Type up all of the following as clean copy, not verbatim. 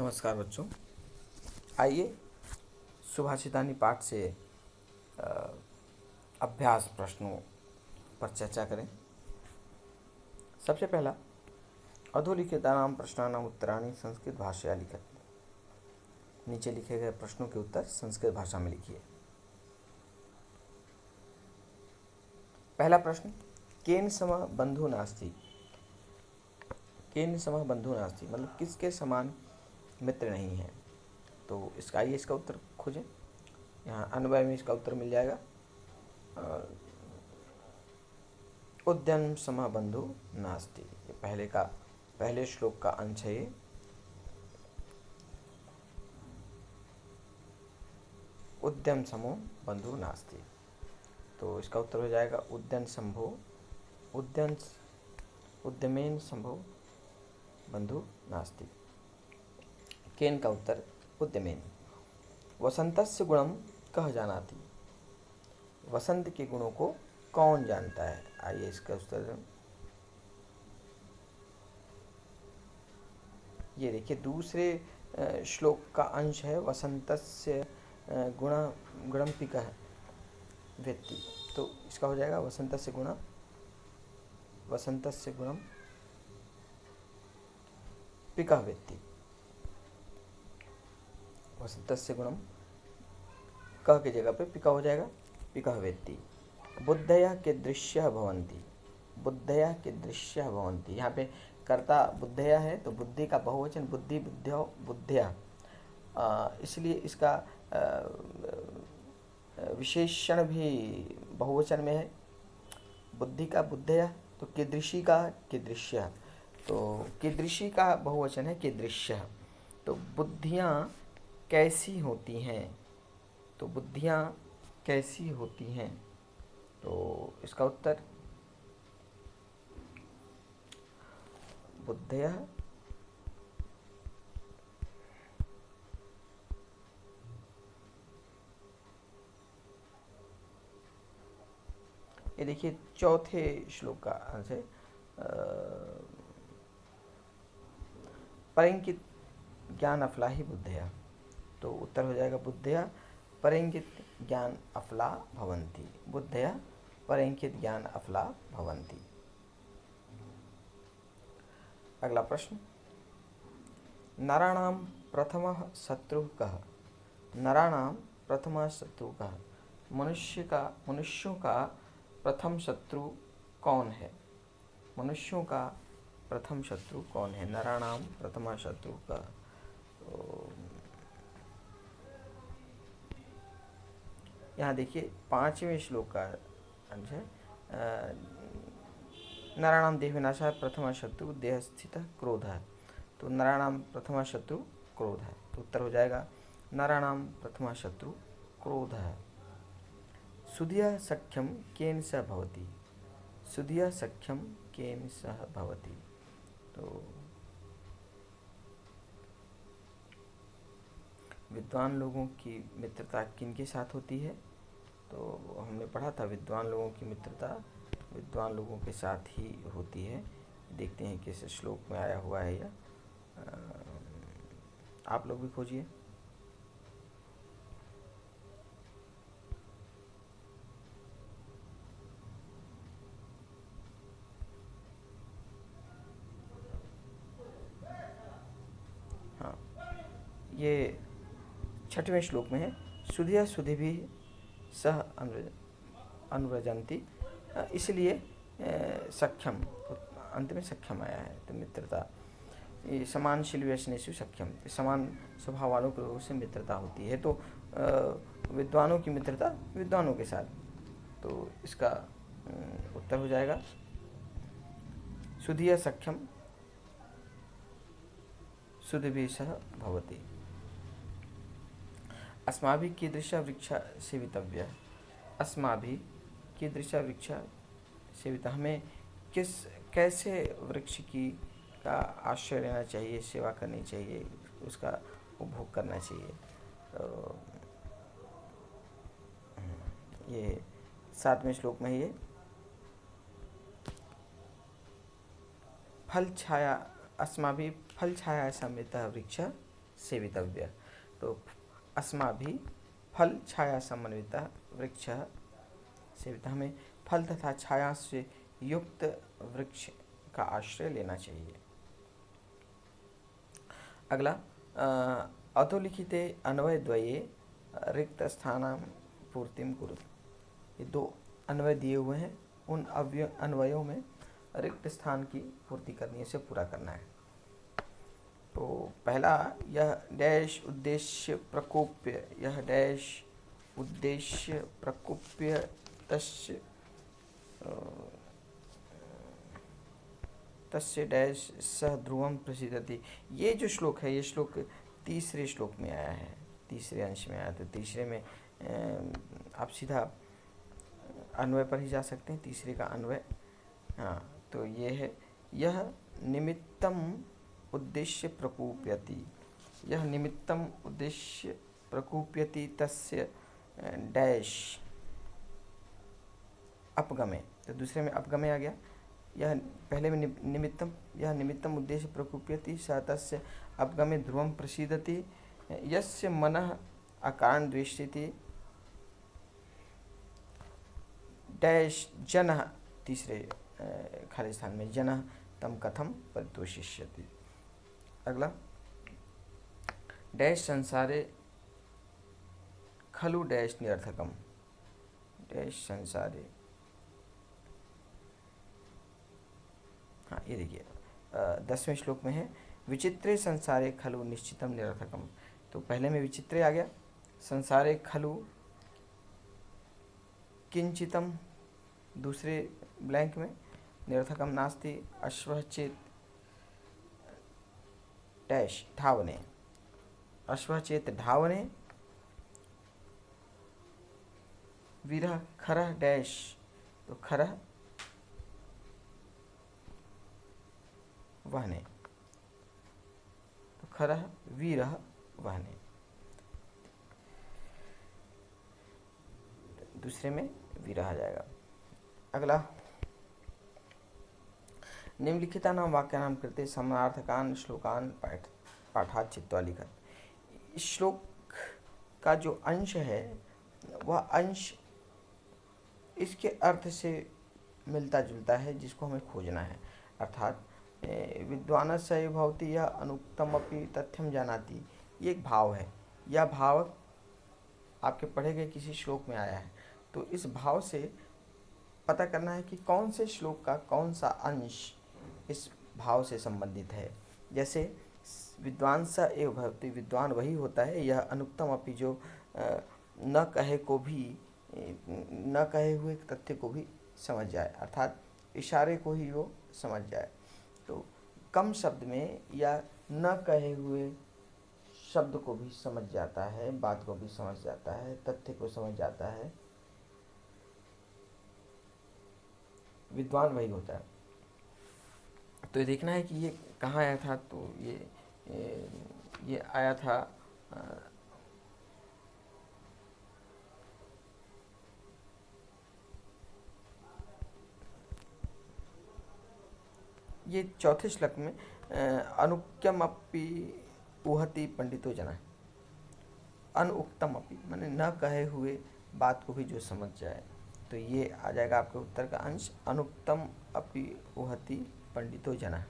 नमस्कार बच्चों। आइए सुभाषितानी पाठ से अभ्यास प्रश्नों पर चर्चा करें। सबसे पहला, अधोलिखितानां प्रश्नानां उत्तराणि संस्कृत भाषया लिखति। नीचे लिखे गए प्रश्नों के उत्तर संस्कृत भाषा में लिखिए। पहला प्रश्न, केन समः बंधु नास्ति। केन समः बंधु नास्ति मतलब किसके समान मित्र नहीं है। तो इसका उत्तर खोजें। यहाँ अन्वय में इसका उत्तर मिल जाएगा। उद्यम समः बंधु नास्ति, ये पहले श्लोक का अंश है। ये उद्यम समो बंधु नास्ति, तो इसका उत्तर हो जाएगा उद्यमेन संभो बंधु नास्ति। केन का उत्तर उद्यमेन। वसंतस्य गुणम कह जानाति। वसंत के गुणों को कौन जानता है। आइए इसका उत्तर, ये देखिए दूसरे श्लोक का अंश है। वसंतस्य गुणम पिकः वेत्ति, तो इसका हो जाएगा वसंतस्य गुणम पिकः वेत्ति। वसंतस्य गुणम कह की जगह पे पिका हो जाएगा, पिकः वेत्ति। बुद्धया कीदृश्यः भवन्ति। बुद्धया कीदृश्यः भवन्ति, यहाँ पे कर्ता बुद्धया है तो बुद्धि का बहुवचन बुद्धि, बुद्ध्यो, बुद्धया, इसलिए इसका विशेषण भी बहुवचन में है। बुद्धि का बुद्धया, तो कीदृशी का कीदृश्यः, तो कीदृशी का बहुवचन है कीदृश्यः। तो बुद्धियाँ कैसी होती हैं, तो बुद्धियाँ कैसी होती हैं, तो इसका उत्तर बुद्धयः ये देखिए चौथे श्लोक का अंश है। परिंकित ज्ञान अफला ही बुद्धया, तो उत्तर हो जाएगा बुद्धया परिंकित ज्ञान अफला भवन्ति। बुद्धया परिंकित ज्ञान अफला भवन्ति। अगला प्रश्न, नराणां प्रथमः शत्रुः कः। नराणां प्रथमः शत्रु कः, मनुष्यों का प्रथम शत्रु कौन है। मनुष्यों का प्रथम शत्रु कौन है। नराणां प्रथमः शत्रु कः, तो यहाँ देखिए पांचवें श्लोक का अंश है। नराणां देह विनाशाय प्रथम शत्रु देह स्थित क्रोध है, तो नराणां प्रथम शत्रु क्रोध है, तो उत्तर हो जाएगा नराणां प्रथम शत्रु क्रोध है। सुधिया सख्यम केन सह भवति। सुधिया सख्यम केन सह भवति, तो विद्वान लोगों की मित्रता किनके साथ होती है। तो हमने पढ़ा था विद्वान लोगों की मित्रता विद्वान लोगों के साथ ही होती है। देखते हैं किस श्लोक में आया हुआ है यह, आप लोग भी खोजिए। हाँ, ये छठवें श्लोक में है। सुधिया सुधिभिः सह अनुव्रजन्ति, इसलिए सख्यम, अंत में सख्यम आया है, तो मित्रता ये समानशील व्यसनेषु सख्यम, समान स्वभाव वालों के लोगों से मित्रता होती है। तो विद्वानों की मित्रता विद्वानों के साथ, तो इसका उत्तर हो जाएगा सुधिया सख्यम सुधिभिः सह भवति। अस्माभिः कीदृशः वृक्षः सेवितव्यः। अस्माभिः कीदृशः वृक्षः सेवितः, हमें कैसे वृक्ष का आश्रय लेना चाहिए, सेवा करनी चाहिए, उसका उपभोग करना चाहिए। तो ये 7वें श्लोक में ये फल छाया अस्माभिः फल छाया समृतः वृक्षः सेवितव्य। तो अस्माभिः फल छाया समन्वितः वृक्षः सेवितः, हमें फल तथा छाया से युक्त वृक्ष का आश्रय लेना चाहिए। अगला, अधोलिखिते अन्वयद्वये रिक्तस्थानां पूर्तिं कुरुते। ये दो अन्वय दिए हुए हैं, उन अन्वयों में रिक्त स्थान की पूर्ति करनी है, इसे पूरा करना है। तो पहला, यह डैश उद्देश्य प्रकोप्य, यह डैश उद्देश्य प्रकोप्य तस्य तस्य डैश सह ध्रुवम प्रसिद्धति। ये जो श्लोक है, ये श्लोक तीसरे श्लोक में आया है, तीसरे अंश में आया। तो तीसरे में आप सीधा अन्वय पर ही जा सकते हैं, तीसरे का अन्वय। हाँ, तो ये है, यह निमित्तम उद्देश्य प्रकूप्यति, यह निमित्तम उद्देश्य प्रकूप्यति तस्य डैश अपगमे। तो दूसरे में अपगमे आ गया, यह पहले में निमित्तम, यह निमित्तम उद्देश्य प्रकूप्यति स तस्य अपगमे ध्रुवम प्रसीदति यस्य मनः अकारण द्वेष्यति डैश जनः, तीसरे खाली स्थान में जनः तम कथम परितोषिष्यति। अगला, डैश संसारे खलु डैश निरर्थकम, डैश संसारे, हाँ ये देखिए 10वें श्लोक में है, विचित्रे संसारे खलु निश्चितम निरर्थकम। तो पहले में विचित्रे आ गया, संसारे खलु किंचितम, दूसरे ब्लैंक में निरर्थकम नास्ति अश्वः चेत डैश धावने, अश्वः चेत धावने वीरः खरः डैश, तो खरः वहने, तो खरः वीरः वहने, दूसरे में वीरः आ जाएगा। अगला, निम्नलिखितानां वाक्यानां कृते समानार्थकान् श्लोकान् पाठात् चित्वा लिखत। इस श्लोक का जो अंश है, वह अंश इसके अर्थ से मिलता जुलता है, जिसको हमें खोजना है। अर्थात विद्वानस्य भवति यह अनुक्तमपि तथ्यम जानाति, ये एक भाव है। यह भाव आपके पढ़े गए किसी श्लोक में आया है, तो इस भाव से पता करना है कि कौन से श्लोक का कौन सा अंश इस भाव से संबंधित है। जैसे विद्वान स एव भवति, विद्वान वही होता है, यह अनुक्तम अपि, जो न कहे को भी, न कहे हुए तथ्य को भी समझ जाए, अर्थात इशारे को ही वो समझ जाए। तो कम शब्द में या न कहे हुए शब्द को भी समझ जाता है, बात को भी समझ जाता है, तथ्य को समझ जाता है, विद्वान वही होता है। तो ये देखना है कि ये कहाँ आया था। तो ये आया था ये चौथे श्लोक में, अनुक्तम अपि उहति पंडितो जना। अनुक्तम अपि माने न कहे हुए बात को भी जो समझ जाए, तो ये आ जाएगा आपके उत्तर का अंश, अनुक्तम अपि उहति पंडितो जना।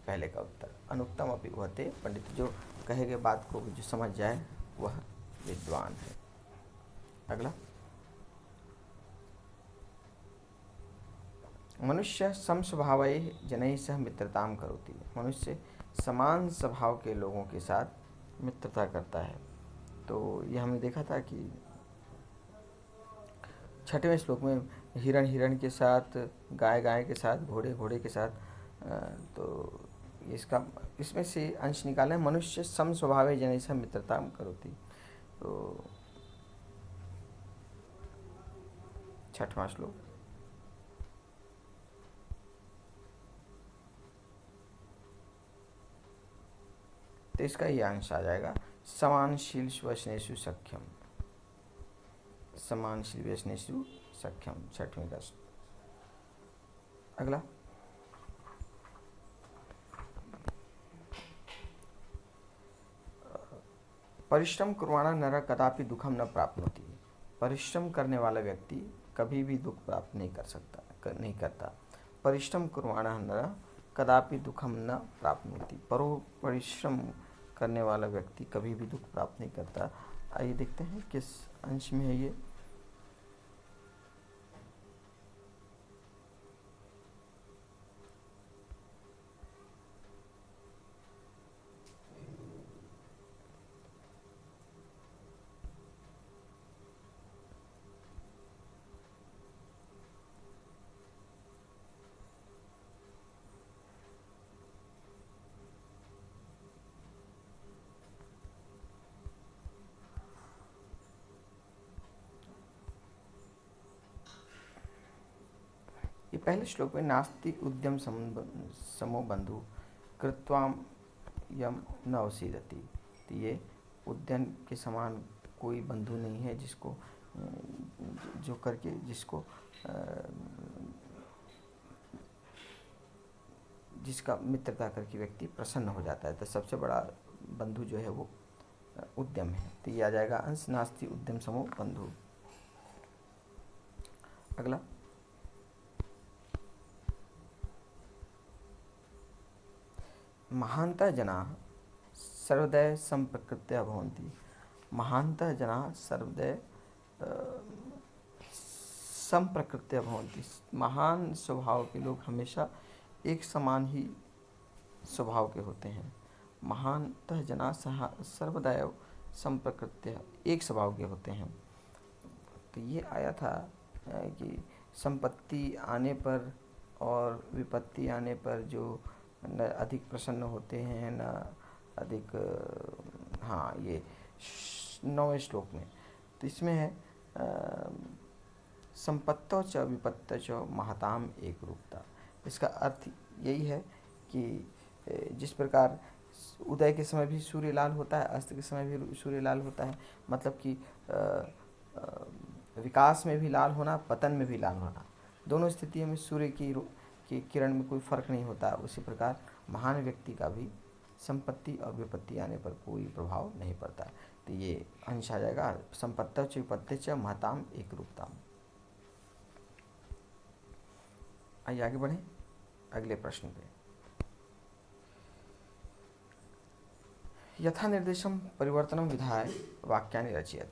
पहले का उत्तर अनुक्तम अपि उहते पंडित, जो कहे गए बात को भी जो समझ जाए वह विद्वान है। अगला, मनुष्य समस्वभावैः जनैः सह मित्रतां करोति। मनुष्य समान स्वभाव के लोगों के साथ मित्रता करता है। तो ये हमने देखा था कि 6वें श्लोक में हिरण हिरण के साथ, गाय गाय के साथ, घोड़े घोड़े के साथ, तो इसमें से अंश निकाला है, मनुष्य सम स्वभावे जनैः सह मित्रतां करोति। तो 6वां श्लोक, तो इसका ये अंश आ जाएगा, समानशील वचनेषु सख्यम, समानशील वचनेषु सख्यम, 6वें का। अगला, परिश्रम कुर्वाणा नर कदापि दुखम न प्राप्नोति। परिश्रम करने वाला व्यक्ति कभी भी दुख प्राप्त नहीं कर सकता, नहीं करता। परिश्रम कुर्वाणा नर कदापि दुखम न प्राप्नोति। परिश्रम करने वाला व्यक्ति कभी भी दुख प्राप्त नहीं करता। आइए देखते हैं किस अंश में है ये। ये पहले श्लोक में नास्ति उद्यम समो बंधु कृत्वाम यम न अवसीदति। तो ये उद्यम के समान कोई बंधु नहीं है जिसको जो करके जिसको जिसका मित्रता करके व्यक्ति प्रसन्न हो जाता है। तो सबसे बड़ा बंधु जो है वो उद्यम है। तो ये आ जाएगा अंश नास्ति उद्यम समो बंधु। अगला, महान्तः जनाः सर्वदा संप्रकृत्या भवन्ति। महान्तः जनाः सर्वदा संप्रकृत्या भवन्ति। महान स्वभाव के लोग हमेशा एक समान ही स्वभाव के होते हैं। महान्तः जनाः सर्वदा संप्रकृत्या, एक स्वभाव के होते हैं। तो ये आया था कि संपत्ति आने पर और विपत्ति आने पर जो न अधिक प्रसन्न होते हैं न अधिक, हाँ ये 9वें श्लोक में। तो इसमें है संपत्तो च विपत्तो च महताम एक रूपता। इसका अर्थ यही है कि जिस प्रकार उदय के समय भी सूर्य लाल होता है, अस्त के समय भी सूर्य लाल होता है, मतलब कि विकास में भी लाल होना, पतन में भी लाल होना, दोनों स्थितियों में सूर्य की किरण में कोई फर्क नहीं होता। उसी प्रकार महान व्यक्ति का भी संपत्ति और विपत्ति आने पर कोई प्रभाव नहीं पड़ता। तो ये अंश आ जाएगा संपत्ति च विपत्ति च महताम एक रूपताम। आइए आगे बढ़ें अगले प्रश्न पे। यथा निर्देशम परिवर्तनम विधाय वाक्यानि रचयत।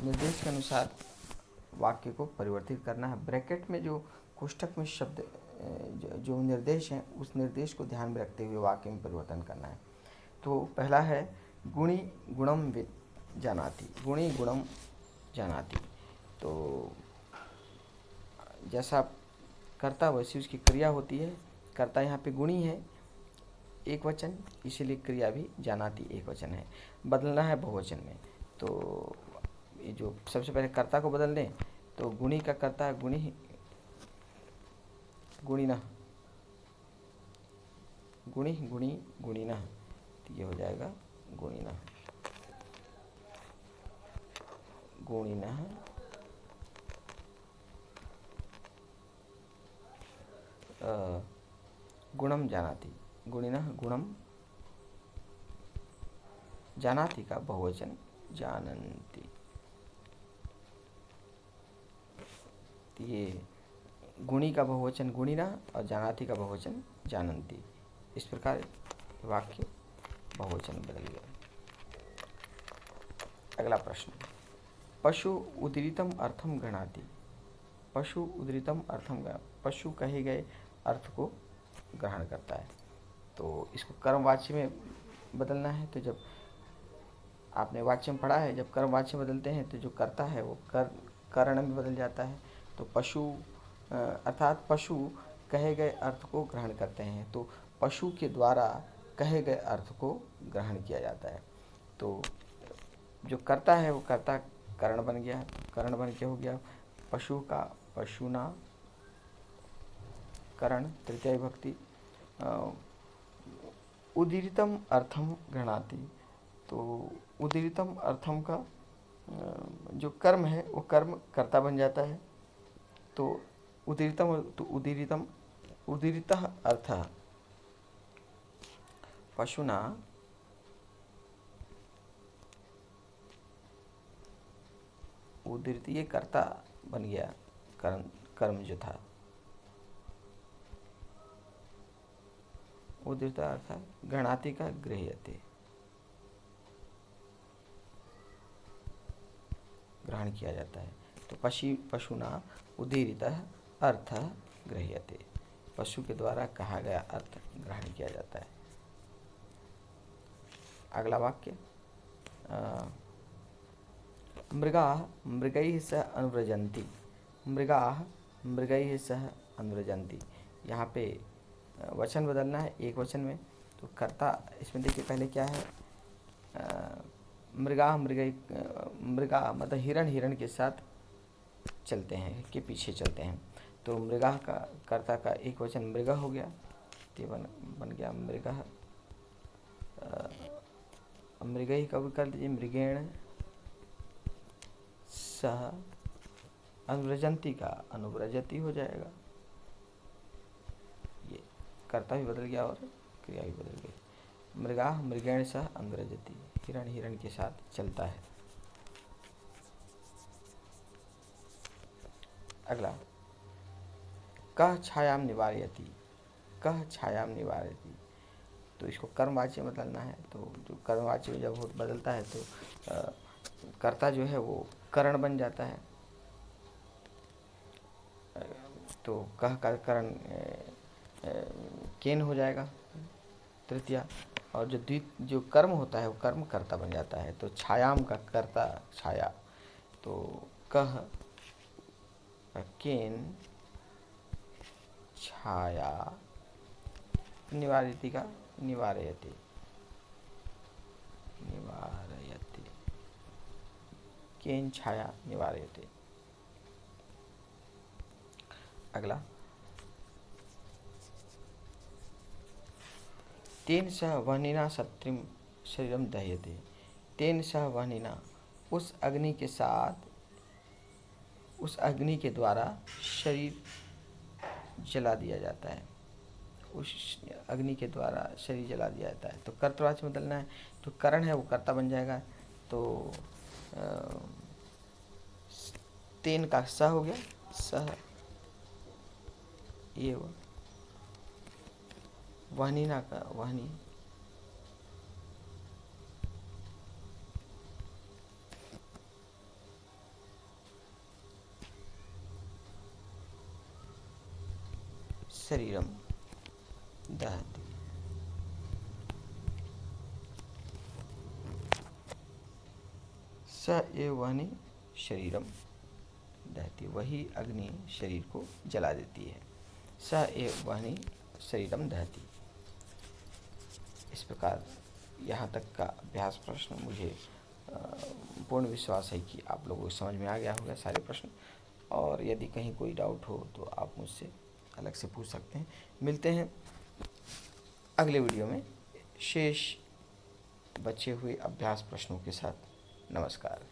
निर्देश के अनुसार वाक्य को परिवर्तित करना है। ब्रैकेट में जो कोष्ठक में शब्द जो निर्देश हैं उस निर्देश को ध्यान में रखते हुए वाक्य में परिवर्तन करना है। तो पहला है गुणी गुणम जानाति। गुणी गुणम जानाति। तो जैसा कर्ता वैसी उसकी क्रिया होती है। कर्ता यहाँ पे गुणी है, एक वचन, इसीलिए क्रिया भी जानाति एक वचन है। बदलना है बहुवचन में। तो ये जो सबसे पहले कर्ता को बदल दें तो गुणी का कर्ता गुणी गुणिनः, गुणी गुणी गुणिनः, तो ये हो जाएगा गुणिनः। गुणिनः गुणम जानाति। गुणिनः गुणम जानाति का बहुवचन जानन्ति। ये गुणी का बहुवचन गुणिनः और जानाति का बहुवचन जानन्ति। इस प्रकार वाक्य बहुवचन बदल गया। अगला प्रश्न, पशु उदीरितम अर्थम गृह्णाति। पशु उदीरितम अर्थम, पशु कहे गए अर्थ को ग्रहण करता है। तो इसको कर्मवाच्य में बदलना है। तो जब आपने वाच्य में पढ़ा है, जब कर्मवाच्य बदलते हैं तो जो कर्ता है वो कर्ण में बदल जाता है। तो पशु अर्थात पशु कहे गए अर्थ को ग्रहण करते हैं। तो पशु के द्वारा कहे गए अर्थ को ग्रहण किया जाता है। तो जो कर्ता है वो कर्ता कर्ण बन गया, कर्ण बन के हो गया पशु का पशुना, कर्ण तृतीय विभक्ति। उदीरितम अर्थम गृह्णाति। तो उदीरितम अर्थम का जो कर्म है वो कर्म कर्ता बन जाता है। तो उदीरितम, तो उदीरितम उदीरितः अर्थः पशुना उदीरित ये कर्ता बन गया, कर्म कर्म जो था। उदीरित अर्थात गृह्णाति का गृह्यते, ग्रहण किया जाता है। तो पशुना उदीरित अर्थ गृह्यते, पशु के द्वारा कहा गया अर्थ ग्रहण किया जाता है। अगला वाक्य, मृगाः मृगैः सह अनुव्रजन्ति, मृगाः मृगैः सह अनुव्रजन्ति। यहाँ पे वचन बदलना है एक वचन में। तो कर्ता इसमें देखिए पहले क्या है, मृगा मृगा मतलब हिरण हिरण के साथ चलते हैं, के पीछे चलते हैं। तो मृगा का कर्ता का एक वचन मृग हो गया, तो बन गया मृग। मृगई का भी कर दीजिए, मृगेण सह अनुव्रजंती का अनुव्रजती हो जाएगा। ये कर्ता भी बदल गया और क्रिया भी बदल गई। मृगा मृगेण सह अनुव्रजती, हिरण हिरण के साथ चलता है। अगला, कह छायाम निवारयति, कह छायाम निवारयति। तो इसको कर्मवाच्य में बदलना है। तो जो कर्मवाच्य में जब बदलता है तो कर्ता जो है वो करण बन जाता है। तो कह का करण केन हो जाएगा तृतीया, और जो कर्म होता है वो कर्म कर्ता बन जाता है। तो छायाम का कर्ता छाया, तो कह केन छाया, निवारयति का निवारयति, निवारयति, केन छाया निवारयति। अगला, तेन सह वह्निना शत्रुं शरीरम दह्यते, तेन सह वह्निना, उस अग्नि के साथ, उस अग्नि के द्वारा शरीर जला दिया जाता है, उस अग्नि के द्वारा शरीर जला दिया जाता है। तो कर्तवाच्य बदलना है। तो करण है वो कर्ता बन जाएगा। तो तेन का स हो गया, सह ये हुआ, वह्निना का वह्नि, शरीरम दहति, स एव वह्नि शरीरम दहति, वही अग्नि शरीर को जला देती है। स एव वह्नि शरीरम दहति। इस प्रकार यहाँ तक का अभ्यास प्रश्न मुझे पूर्ण विश्वास है कि आप लोगों को समझ में आ गया होगा सारे प्रश्न। और यदि कहीं कोई डाउट हो तो आप मुझसे अलग से पूछ सकते हैं। मिलते हैं अगले वीडियो में शेष बचे हुए अभ्यास प्रश्नों के साथ। नमस्कार।